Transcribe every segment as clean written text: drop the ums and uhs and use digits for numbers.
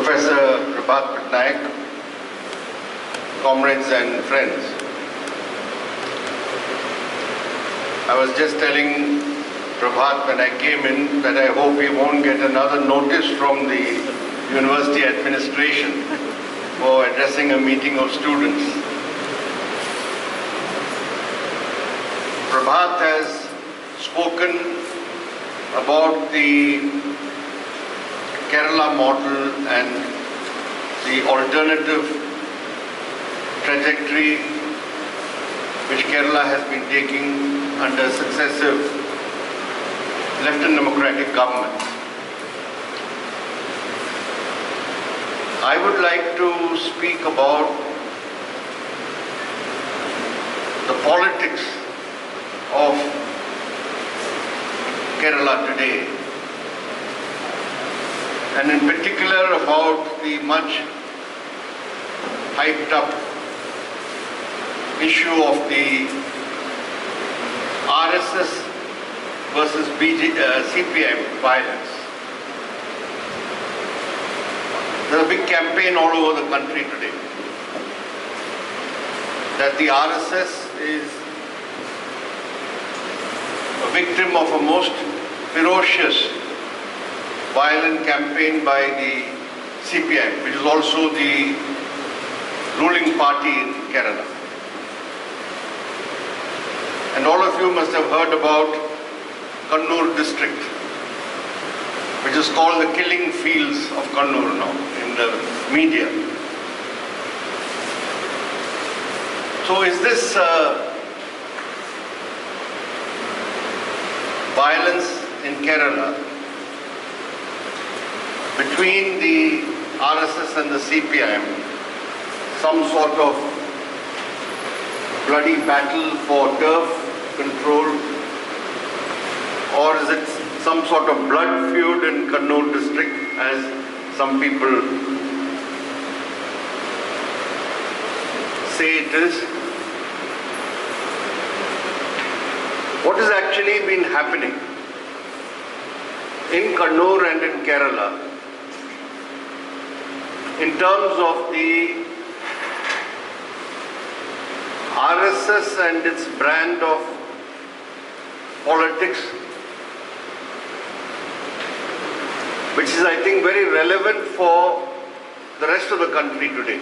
Professor Prabhat Patnaik, comrades and friends. I was just telling Prabhat when I came in that I hope we won't get another notice from the university administration for addressing a meeting of students. Prabhat has spoken about the Kerala model and the alternative trajectory which Kerala has been taking under successive left and democratic governments. I would like to speak about the politics of Kerala today, and in particular about the much hyped up issue of the RSS versus CPM violence. There's a big campaign all over the country today that the RSS is a victim of a most ferocious violent campaign by the CPM, which is also the ruling party in Kerala. And all of you must have heard about Kannur district, which is called the killing fields of Kannur now in the media. So is this violence in Kerala between the RSS and the CPM some sort of bloody battle for turf control, or is it some sort of blood feud in Kannur district, as some people say it is? What has actually been happening in Kannur and in Kerala in terms of the RSS and its brand of politics, which is, I think, very relevant for the rest of the country today.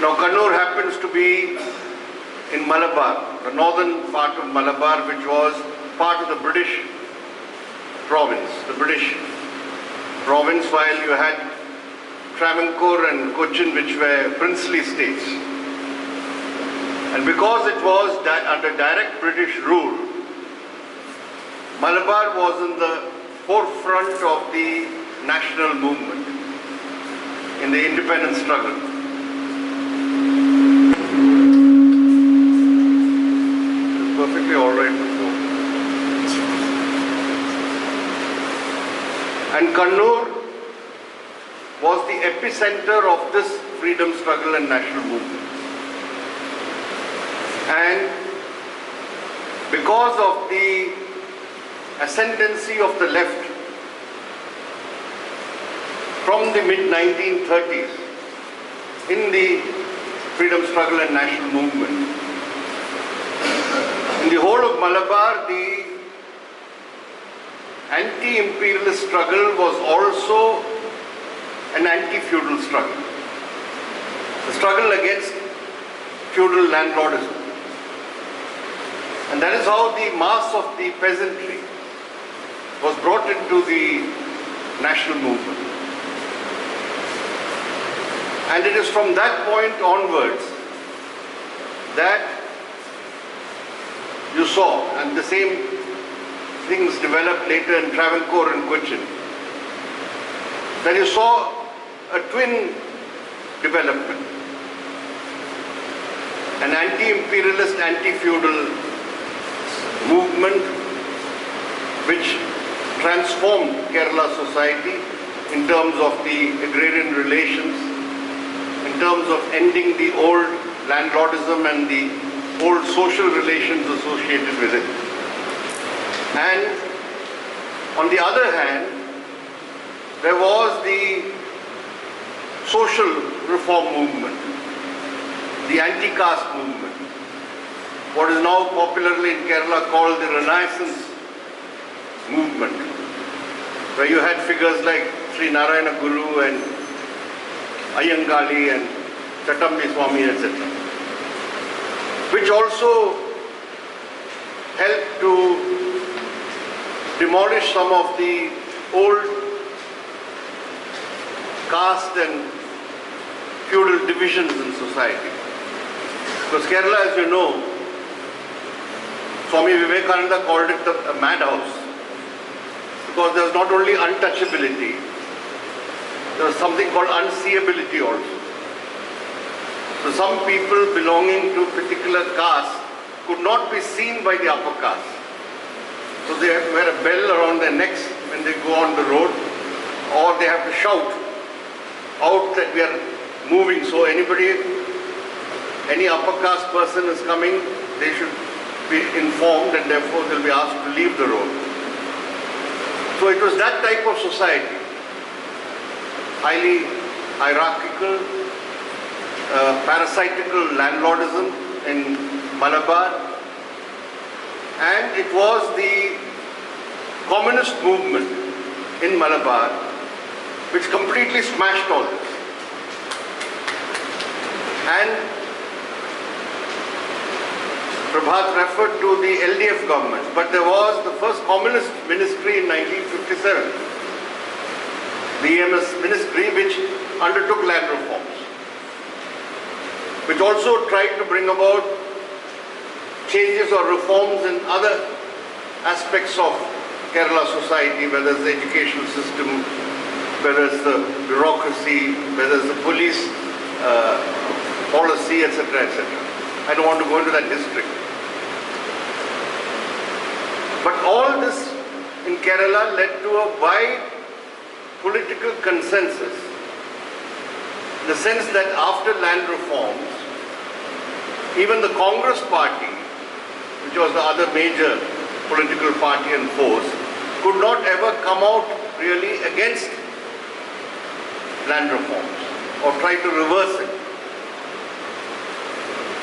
Now, Kannur happens to be in Malabar, the northern part of Malabar, which was part of the British province, while you had Travancore and Cochin, which were princely states. And because it was under direct British rule, Malabar was in the forefront of the national movement in the independence struggle. It's perfectly all right before. And Kannur was the epicenter of this freedom struggle and national movement. And because of the ascendancy of the left from the mid-1930s in the freedom struggle and national movement, in the whole of Malabar, the anti-imperialist struggle was also an anti-feudal struggle. The struggle against feudal landlordism. And that is how the mass of the peasantry was brought into the national movement. And it is from that point onwards that you saw, and the same things developed later in Travancore and Cochin, that you saw a twin development. An anti-imperialist, anti-feudal movement which transformed Kerala society in terms of the agrarian relations, in terms of ending the old landlordism and the old social relations associated with it. And on the other hand, there was the social reform movement, the anti-caste movement, what is now popularly in Kerala called the Renaissance movement, where you had figures like Sri Narayana Guru and Ayyangali and Chattambi Swami, etc., which also helped to demolish some of the old caste and feudal divisions in society. Because Kerala, as you know, Swami Vivekananda called it a madhouse, because there was not only untouchability, there was something called unseeability also. So some people belonging to particular caste could not be seen by the upper caste. So they wear a bell around their necks when they go on the road, or they have to shout out that we are moving. So any upper caste person is coming, they should be informed, and therefore they'll be asked to leave the road. So it was that type of society, highly hierarchical, parasitical landlordism in Malabar, and it was the communist movement in Malabar which completely smashed all this. And Prabhat referred to the LDF government, but there was the first communist ministry in 1957, the EMS ministry, which undertook land reforms, which also tried to bring about changes or reforms in other aspects of Kerala society, whether it's the educational system, whether it's the bureaucracy, whether it's the police policy, etc., etc. I don't want to go into that district. But all this in Kerala led to a wide political consensus, in the sense that after land reforms, even the Congress party, which was the other major political party and force, could not ever come out really against land reforms or try to reverse it.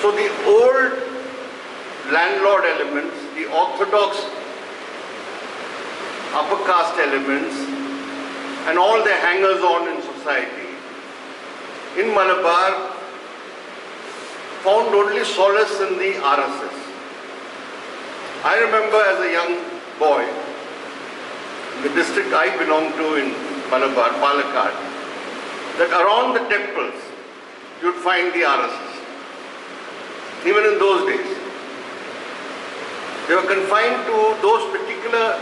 So the old landlord elements, the orthodox upper caste elements, and all their hangers-on in society, in Malabar, found only solace in the RSS. I remember as a young boy, in the district I belong to in Malabar, Palakkad, that around the temples you would find the RSS. Even in those days, they were confined to those particular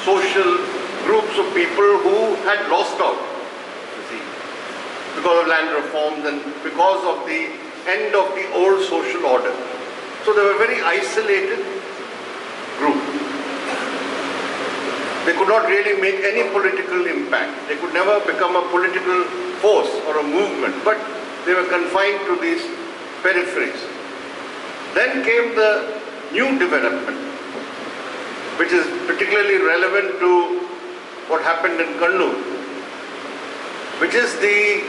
social groups of people who had lost out, you see, because of land reforms and because of the end of the old social order. So they were a very isolated group. They could not really make any political impact. They could never become a political force or a movement, but they were confined to these peripheries. Then came the new development, which is particularly relevant to what happened in Kannur, which is the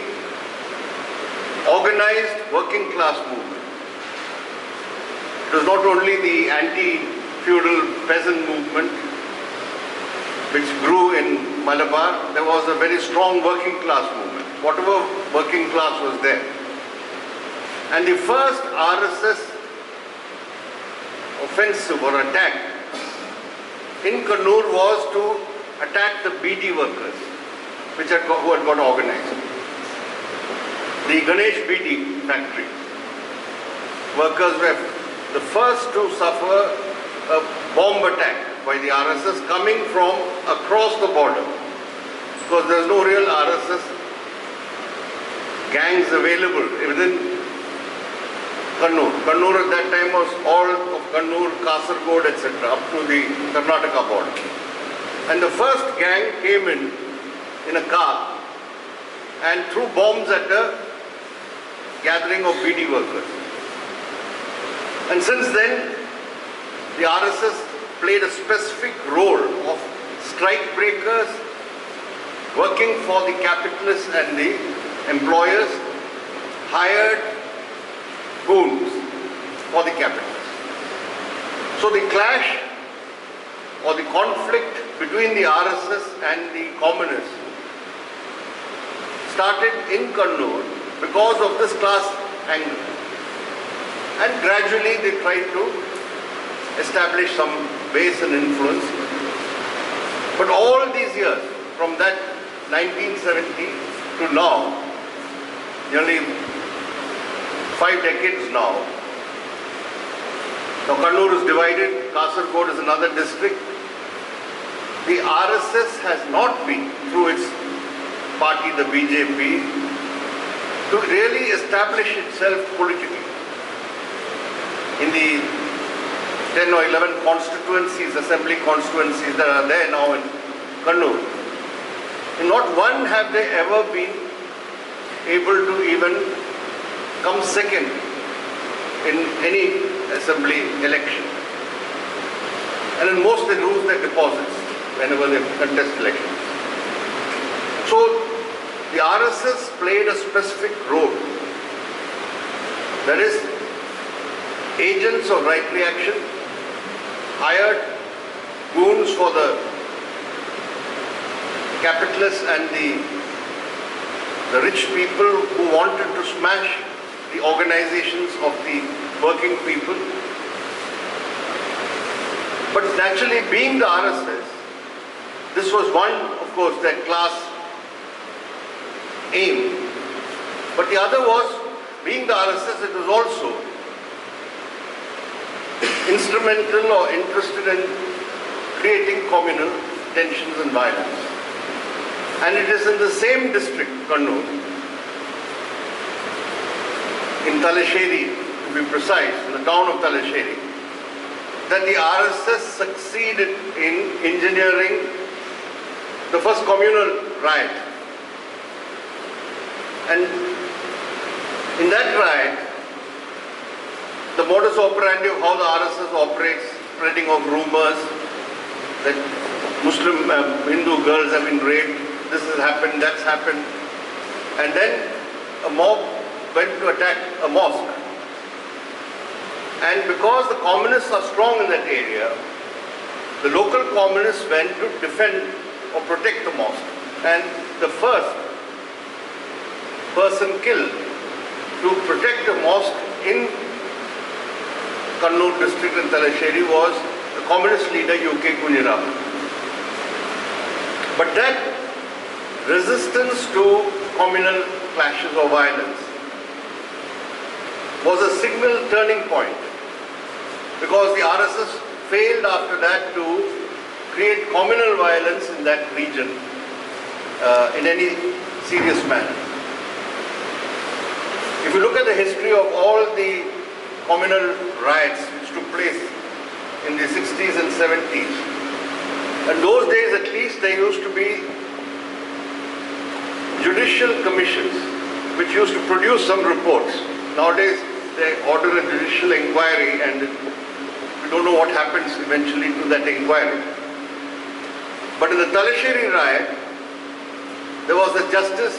organized working class movement. It was not only the anti-feudal peasant movement which grew in Malabar, there was a very strong working class movement, whatever working class was there. And the first RSS offensive or attack in Kannur was to attack the BD workers, who had got organized. The Ganesh BD factory workers were the first to suffer a bomb attack by the RSS coming from across the border, because there is no real RSS gangs available within Kannur. Kannur at that time was all of Kannur, Kasargod, etc., up to the Karnataka border. And the first gang came in a car and threw bombs at a gathering of BD workers. And since then, the RSS played a specific role of strike breakers working for the capitalists and the employers, hired goons for the capitalists. So the clash or the conflict between the RSS and the communists started in Kannur because of this class angle. And gradually they tried to establish some base and influence. But all these years, from that 1970 to now, nearly 5 decades now, Kannur is divided, Kasaragod is another district. The RSS has not been, through its party, the BJP, to really establish itself politically. In the 10 or 11 constituencies, assembly constituencies that are there now in Kannur, in not one have they ever been able to even come second in any assembly election. And in most they lose their deposits whenever they contest elections. So the RSS played a specific role. That is, agents of right reaction, hired goons for the capitalists and the rich people who wanted to smash the organizations of the working people. But naturally, being the RSS, this was one, of course, their class aim. But the other was, being the RSS, it was also instrumental or interested in creating communal tensions and violence. And it is in the same district, Kannur, in Talasheri, to be precise, in the town of Talasheri, that the RSS succeeded in engineering the first communal riot. And in that riot, the modus operandi of how the RSS operates, spreading of rumors that Muslim Hindu girls have been raped, this has happened, that's happened. And then a mob went to attack a mosque. And because the communists are strong in that area, the local communists went to defend or protect the mosque. And the first person killed to protect the mosque in Kannur district in Talasheri was the communist leader U.K. Kunjirao. But that resistance to communal clashes or violence was a signal turning point, because the RSS failed after that to create communal violence in that region in any serious manner. If you look at the history of all the communal riots which took place in the 60s and 70s, in those days at least there used to be judicial commissions which used to produce some reports. Nowadays they order a judicial inquiry and we don't know what happens eventually to that inquiry. But in the Talasheri riot, there was a Justice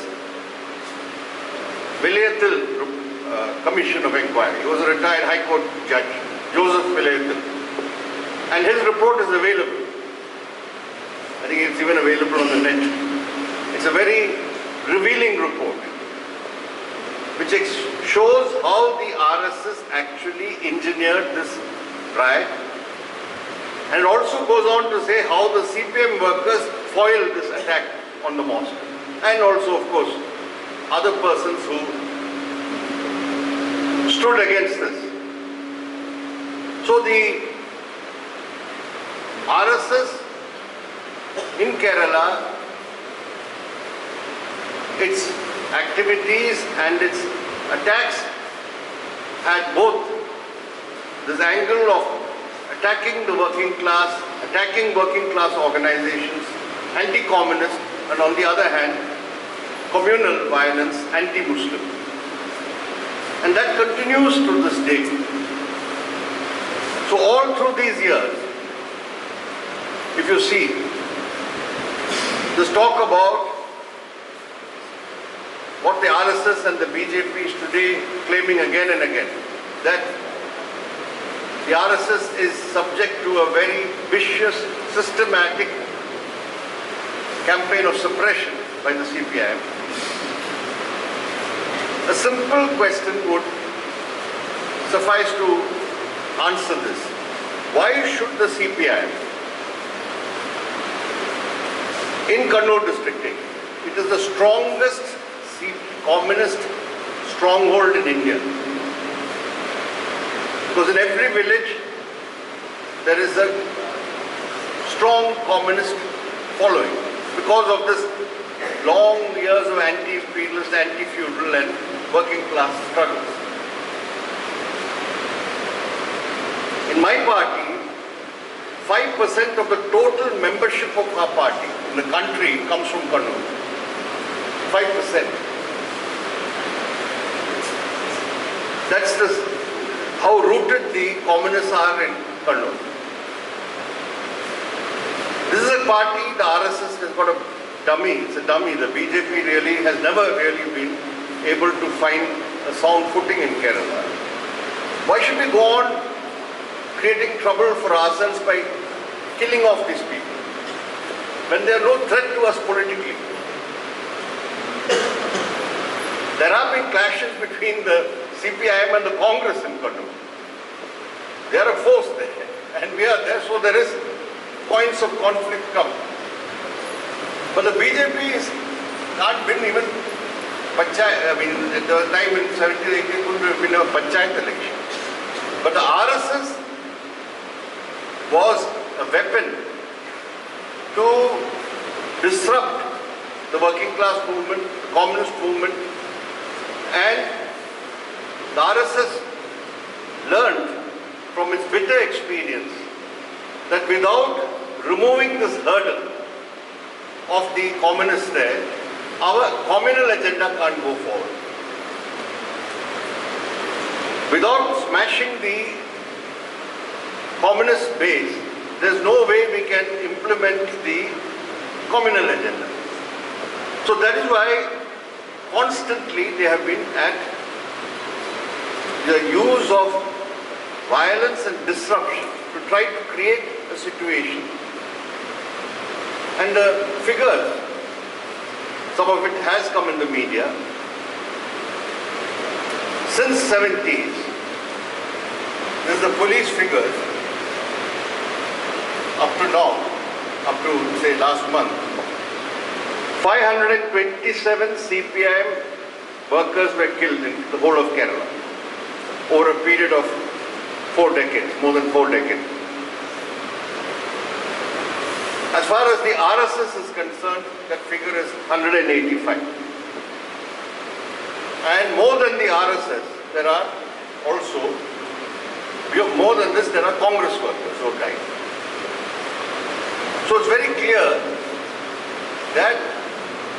Vilayathil Commission of Inquiry. He was a retired High Court judge, Joseph Vilayathil. And his report is available. I think it's even available on the net. It's a very revealing report, which shows how the RSS actually engineered this riot. And it also goes on to say how the CPM workers foiled this attack on the mosque. And also, of course, other persons who stood against this. So the RSS in Kerala, its activities and its attacks had both this angle of attacking the working class, attacking working class organizations, anti-communist, and on the other hand, communal violence, anti-Muslim. And that continues to this day. So all through these years, if you see, this talk about the RSS and the BJP is today claiming again and again that the RSS is subject to a very vicious, systematic campaign of suppression by the CPIM. A simple question would suffice to answer this. Why should the CPIM in Kannur district, it is the strongest communist stronghold in India, because in every village there is a strong communist following because of this long years of anti-imperialist, anti-feudal and working class struggles. In my party, 5% of the total membership of our party in the country comes from Kannur. 5%. That's how rooted the communists are in Kannur. This is a party, the RSS has got a dummy, it's a dummy. The BJP really has never really been able to find a sound footing in Kerala. Why should we go on creating trouble for ourselves by killing off these people when they are no threat to us politically? There have been clashes between the CPIM and the Congress in Kannur. They are a force there and we are there, so there is points of conflict come. But the BJP has not been even panchayat. I mean, there was time in 70s, 80s, it couldn't have been a panchayat election. But the RSS was a weapon to disrupt the working class movement, the communist movement, and the RSS learned from its bitter experience that without removing this hurdle of the communists there, our communal agenda can't go forward. Without smashing the communist base, there's no way we can implement the communal agenda. So that is why constantly they have been at the use of violence and disruption to try to create a situation. And the figures, some of it has come in the media, since 70s, this is the police figures, up to now, up to say last month, 527 CPIM workers were killed in the whole of Kerala over a period of 4 decades, more than 4 decades. As far as the RSS is concerned, that figure is 185. And more than the RSS, there are also, more than this, there are Congress workers who died. So it's very clear that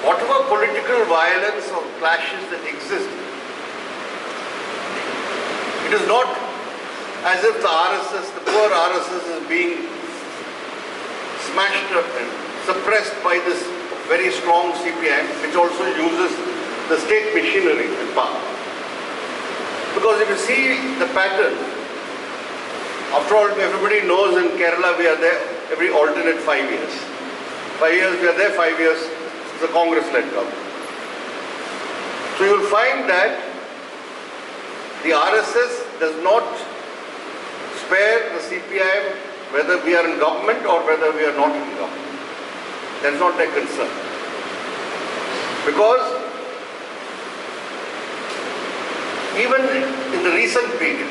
whatever political violence or clashes that exist, it is not as if the RSS, the poor RSS is being smashed up and suppressed by this very strong CPIM, which also uses the state machinery and power. Because if you see the pattern, after all, everybody knows in Kerala we are there every alternate 5 years. 5 years we are there, 5 years it's a Congress-led government. So you will find that the RSS does not spare the CPIM whether we are in government or whether we are not in government. That is not their concern. Because even in the recent period,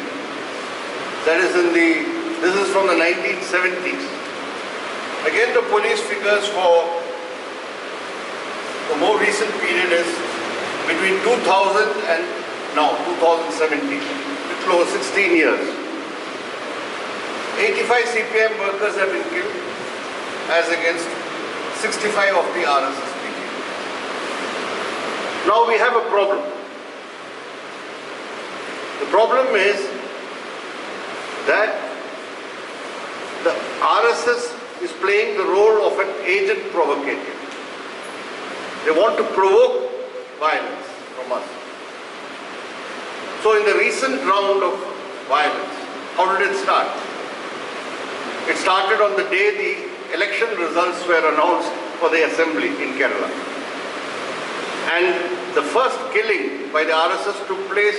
that is this is from the 1970s, again the police figures for the more recent period is between 2000 and now, 2017, little over 16 years. 85 CPIM workers have been killed as against 65 of the RSS people. Now we have a problem. The problem is that the RSS is playing the role of an agent provocateur. They want to provoke violence from from us. So in the recent round of violence, how did it start? It started on the day the election results were announced for the assembly in Kerala. And the first killing by the RSS took place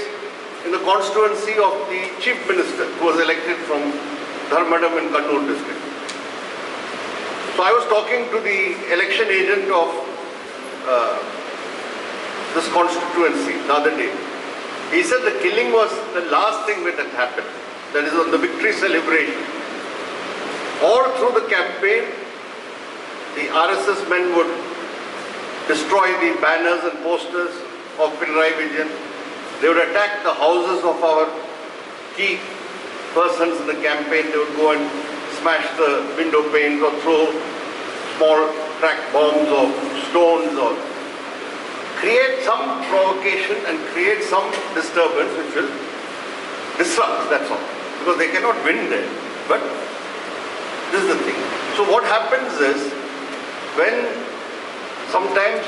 in the constituency of the chief minister who was elected from Dharmadam in Kannur district. So I was talking to the election agent of this constituency the other day. He said the killing was the last thing that had happened. That is on the victory celebration. All through the campaign, the RSS men would destroy the banners and posters of Pinarayi Vijayan. They would attack the houses of our key persons in the campaign. They would go and smash the window panes or throw small crack bombs or stones or create some provocation and create some disturbance which will disrupt, that's all. Because they cannot win there. But this is the thing. So what happens is, when sometimes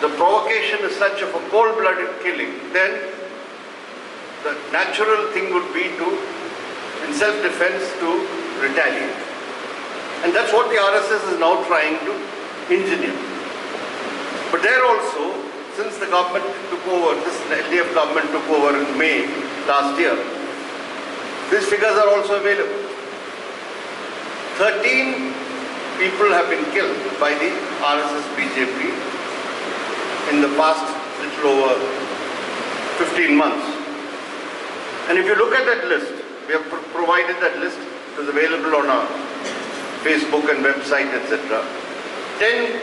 the provocation is such of a cold-blooded killing, then the natural thing would be to, in self-defense, to retaliate. And that's what the RSS is now trying to engineer. But there also, since the government took over, this LDF government took over in May last year, these figures are also available. 13 people have been killed by the RSS BJP in the past little over 15 months. And if you look at that list, we have provided that list, it is available on our Facebook and website, etc. 10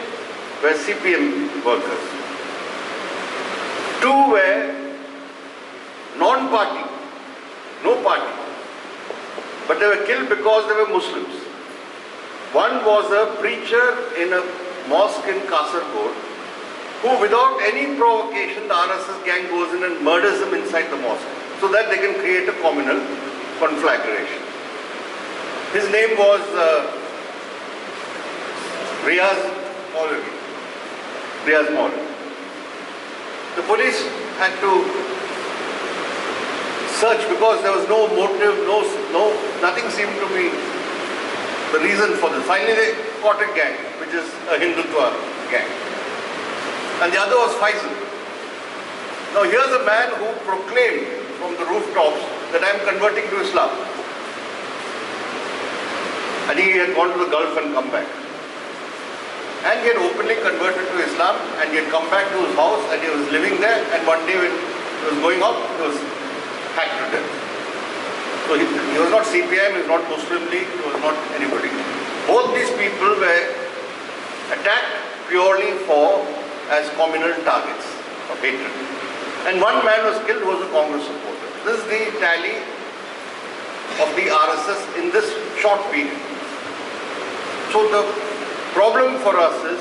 were CPM workers. 2 were non-party, no party, but they were killed because they were Muslims. One was a preacher in a mosque in Kasargod who, without any provocation, the RSS gang goes in and murders him inside the mosque so that they can create a communal conflagration. His name was Riaz Maulvi. The police had to search because there was no motive, nothing seemed to be the reason for this. Finally they caught a gang, which is a Hindutva gang. And the other was Faisal. Now here's a man who proclaimed from the rooftops that I am converting to Islam. And he had gone to the Gulf and come back. And he had openly converted to Islam, and he had come back to his house and he was living there, and one day when he was going up, he was hacked to death. So he was not CPIM, he was not Muslim League, he was not anybody. Both these people were attacked purely as communal targets of hatred. And one man was killed who was a Congress supporter. This is the tally of the RSS in this short period. So the problem for us is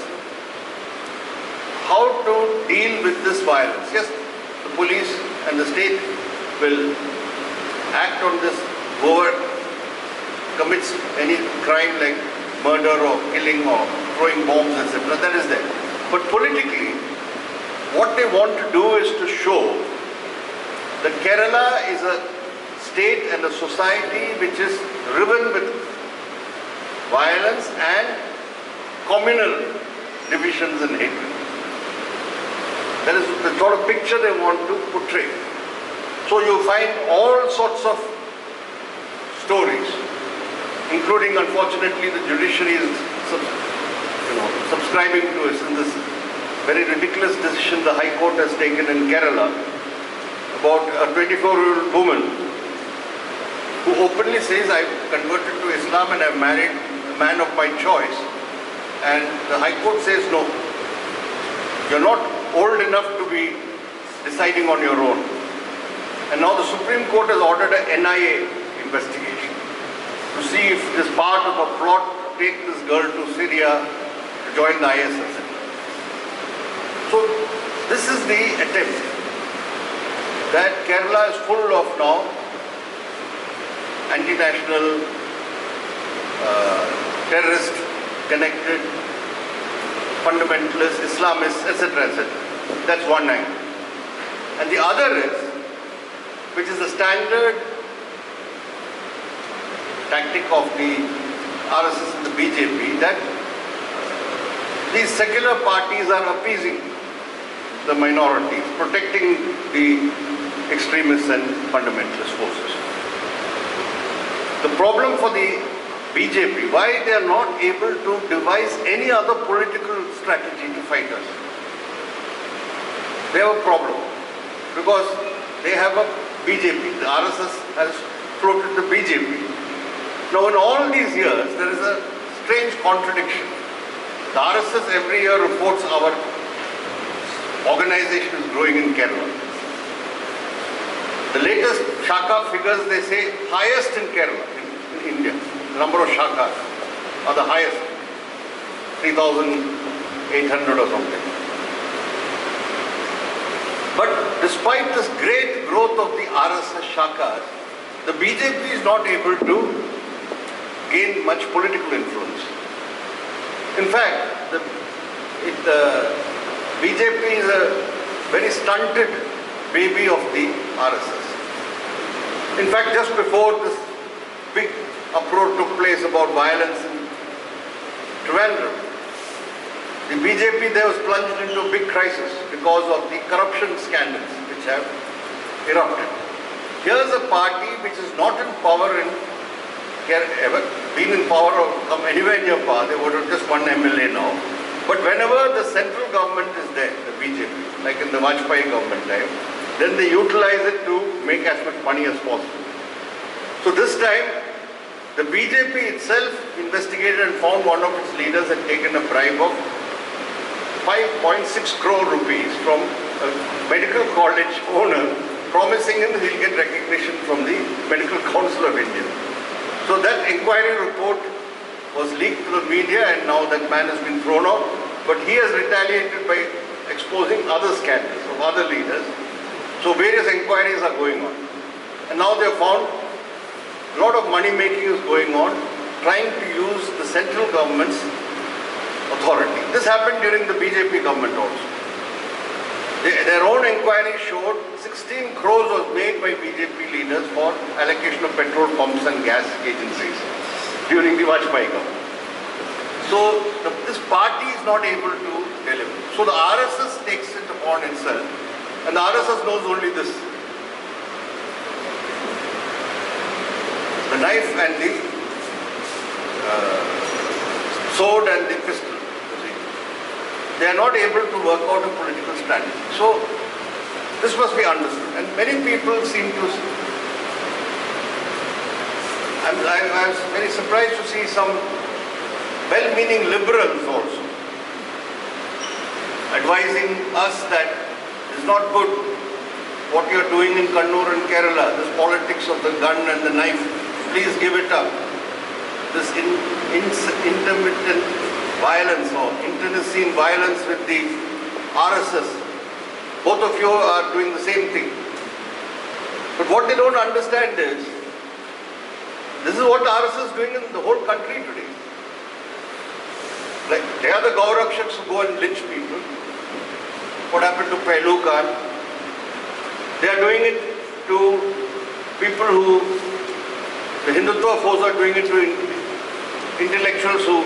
how to deal with this violence. Yes, the police and the state will act on this, whoever commits any crime like murder or killing or throwing bombs, etc., that is there. But politically, what they want to do is to show that Kerala is a state and a society which is riven with violence and communal divisions and hatred. That is the sort of picture they want to portray. So you find all sorts of stories, including, unfortunately, the judiciary is subscribing to us in this very ridiculous decision the High Court has taken in Kerala about a 24-year-old woman who openly says, I've converted to Islam and I've married a man of my choice. And the High Court says, no, you're not old enough to be deciding on your own. And now the Supreme Court has ordered an NIA investigation to see if it is part of a plot to take this girl to Syria to join the IS, etc. So this is the attempt that Kerala is full of now, anti-national, terrorist connected, fundamentalist, Islamists, etc., etc. That's one angle. And the other is, which is the standard tactic of the RSS and the BJP, that these secular parties are appeasing the minorities, protecting the extremists and fundamentalist forces. The problem for the BJP, why they are not able to devise any other political strategy to fight us? They have a problem because they have a BJP. The RSS has floated the BJP. Now in all these years, there is a strange contradiction. The RSS every year reports our organization is growing in Kerala. The latest Shaka figures, they say, highest in Kerala, in India. The number of Shakas are the highest, 3,800 or something. But despite this great growth of the RSS Shakas, the BJP is not able to gain much political influence. In fact, the BJP is a very stunted baby of the RSS. In fact, just before this big uproar took place about violence in Trivandrum, the BJP there was plunged into a big crisis because of the corruption scandals which have erupted. Here's a party which is not in power in ever been in power or come anywhere near power. They would have just one MLA now. But whenever the central government is there, the BJP, like in the Vajpayee government time, then they utilize it to make as much money as possible. So this time, the BJP itself investigated and found one of its leaders had taken a bribe of 5.6 crore rupees from a medical college owner, promising him that he'll get recognition from the Medical Council of India. So that inquiry report was leaked to the media and now that man has been thrown out. But he has retaliated by exposing other scandals of other leaders. So various inquiries are going on. And now they have found a lot of money making is going on, trying to use the central government's authority. This happened during the BJP government also. Their own inquiry showed 16 crores was made by BJP leaders for allocation of petrol pumps and gas agencies during the Vajpayee government. So this party is not able to deliver. So the RSS takes it upon itself, and the RSS knows only this: the knife and the sword and the pistol. They are not able to work out a political strategy. So this must be understood. And many people seem to... I was very surprised to see some well-meaning liberals also advising us that it's not good what you're doing in Kannur and Kerala, this politics of the gun and the knife, please give it up. This intermittent violence or internecine violence with the RSS. Both of you are doing the same thing. But what they don't understand is, this is what RSS is doing in the whole country today. Like, they are the Gaurakshaks who go and lynch people. What happened to Pehlu Khan? They are doing it to people who, the Hindutva force are doing it to intellectuals who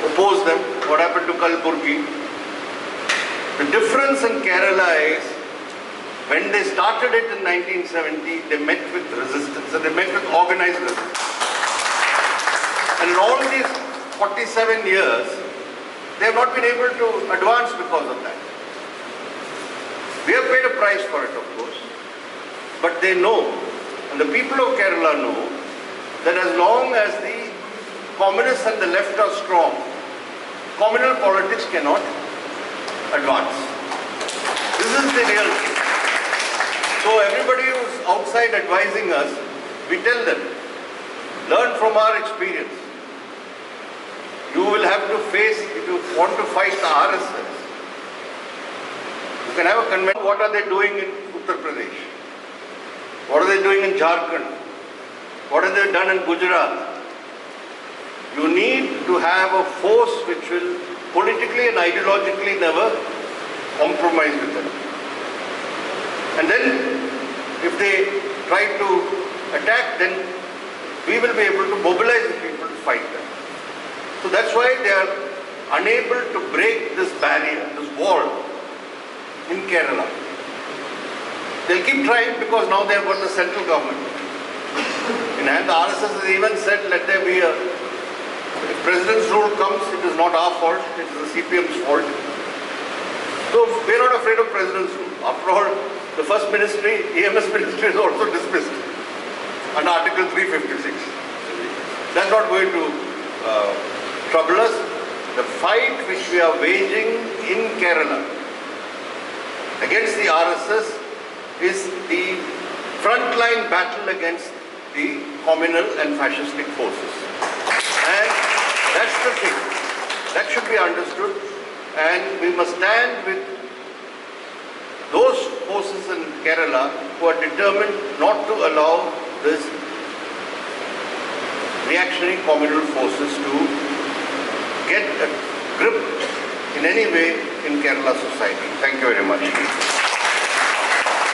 oppose them. What happened to Kalburgi? The difference in Kerala is, when they started it in 1970, they met with resistance, and they met with organized resistance. And in all these 47 years, they have not been able to advance because of that. We have paid a price for it, of course, but they know, and the people of Kerala know, that as long as the communists and the left are strong, communal politics cannot advance. This is the real thing. So everybody who's outside advising us, we tell them, learn from our experience. You will have to face, if you want to fight the RSS, you can have a convention. What are they doing in Uttar Pradesh? What are they doing in Jharkhand? What have they done in Gujarat? You need to have a force which will politically and ideologically never compromise with them. And then if they try to attack, then we will be able to mobilize the people to fight them. So that's why they are unable to break this barrier, this wall in Kerala. They'll keep trying because now they have got the central government in hand. The RSS has even said, let there be a, if President's rule comes, it is not our fault, it is the CPM's fault. So we're not afraid of President's rule. After all, the first ministry, EMS ministry, is also dismissed under Article 356. That's not going to trouble us. The fight which we are waging in Kerala against the RSS is the frontline battle against the communal and fascistic forces. And that's the thing. That should be understood. And we must stand with those forces in Kerala who are determined not to allow this reactionary communal forces to get a grip in any way in Kerala society. Thank you very much.